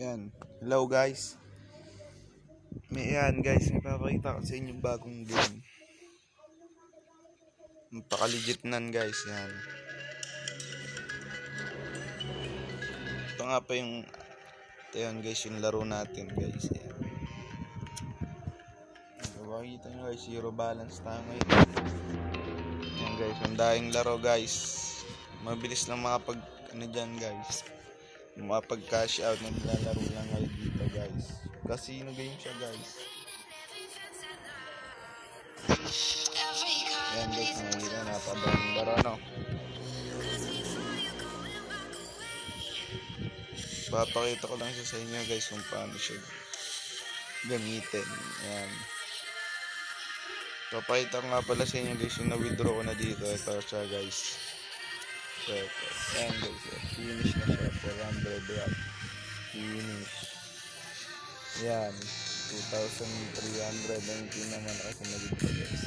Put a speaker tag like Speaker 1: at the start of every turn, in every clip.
Speaker 1: Yan. Hello guys. Yan guys, may papakita ko sa inyo bagong game. Napaka-legit nan guys, yan. Ito nga pa yung yan guys, yung laro natin guys. Yan. Makikita nyo guys, zero balance tayo ngayon. Yan guys, ang daing laro guys. Mabilis lang makapag dyan guys. Makapag cash out, naglalaro lang kayo dito guys. Casino game siya guys. Yan guys, nakikita napadaling laro no. Papakita ko lang siya sa inyo guys kung paano siya gamitin. Yan. Papakita ko nga pala sa inyo guys yung na-withdraw ko na dito. Ito siya guys. Ito. Yan guys. Finish na siya. 400 watt. Finish. Yan. 2,300. Ang naman ako sa na-withdraw guys.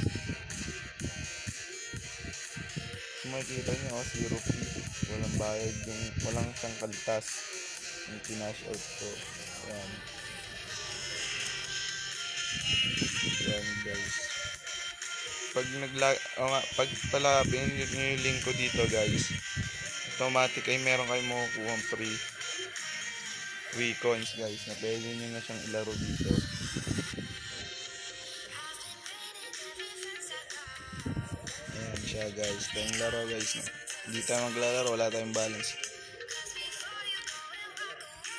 Speaker 1: Kung makikita nyo, 0 fee. Walang bayad. Walang siyang kaltas. Yung pinash out ko. Yan. Yan guys. Pag pala pinindot nyo yung link ko dito guys, automatic ay meron kayong makukuha free coins guys na pwede nyo na siyang ilaro dito. Ayan siya guys, ito yung laro guys no? Hindi tayo maglalaro, wala tayong balance.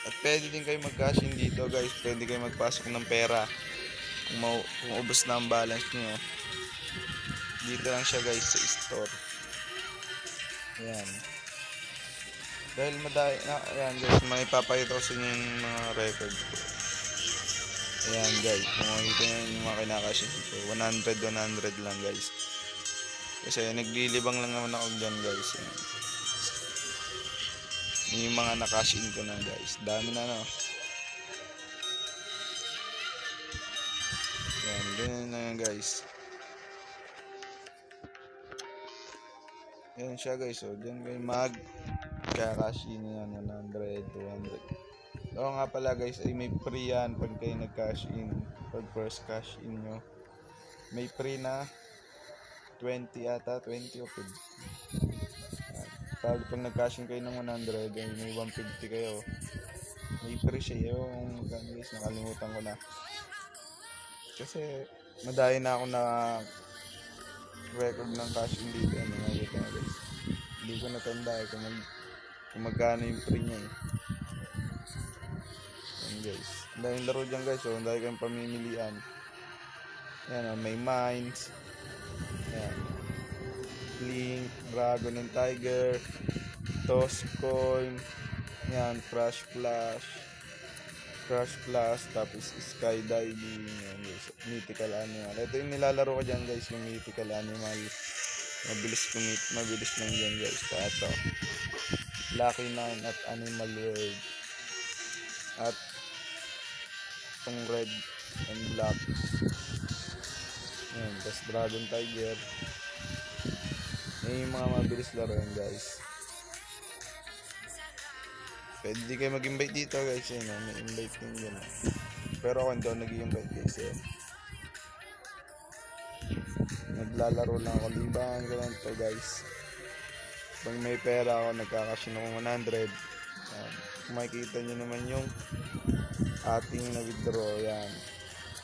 Speaker 1: At pwede din kayo mag-cash in dito guys, pwede kayo magpasok ng pera kung ubos na ang balance nyo. Dito lang siya guys sa store. Ayan. Dahil ayan guys, may papakita ko sa inyo yung mga record ko. Ayan guys, kung makikita nyo yung mga kinakash dito, 100 lang guys. Kasi naglilibang lang naman ako dyan guys. Ayan. Yung mga nakash in ko na guys, dami na no. Ayan, ganyan na yan guys. Yan siya guys, so dyan kayo mag-cash in yan, 100, 200. Oo nga pala guys, ay may free yan pag kayo nag-cash in. Pag first cash in nyo, may free na 20 ata, 20 o 50. Pag nag-cash in kayo ng 100, ay may 150 kayo. May free siya yung guys, nakalimutan ko na. Kasi madaya na ako na record ng cash in dito. Ano nga dito guys, hindi ko natanda kung magkano yung free nya eh. Yan guys, dahil laro dyan guys, so dahil kayong pamimilian. Yan may mines, yan link, dragon and tiger, toss coin, yan crash plus, tapos skydiving, yan guys, mythical animal. Ito yung nilalaro ko dyan guys, yung mythical animal. Mabilis lang dyan guys. Ito Lucky 9 at Animal World at itong red and black. Yan, tapos dragon tiger. Yan yung mga mabilis laro yan guys. Pwede di kayo mag-invite dito guys, yun, may invite din dyan. Pero ako hindi ako nag-invite guys, yun. Naglalaro lang ako, libangan ko lang to guys. Pag may pera ako, nagkakasya ng 100. Kung makikita nyo naman yung ating na-withdraw, yan,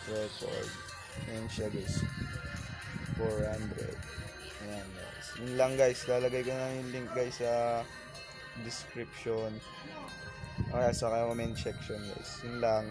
Speaker 1: record. Yan siya guys, 400. Yan guys, yun lang guys, lalagay ko na yung link guys sa description o kaya sa comment section guys. Yun lang.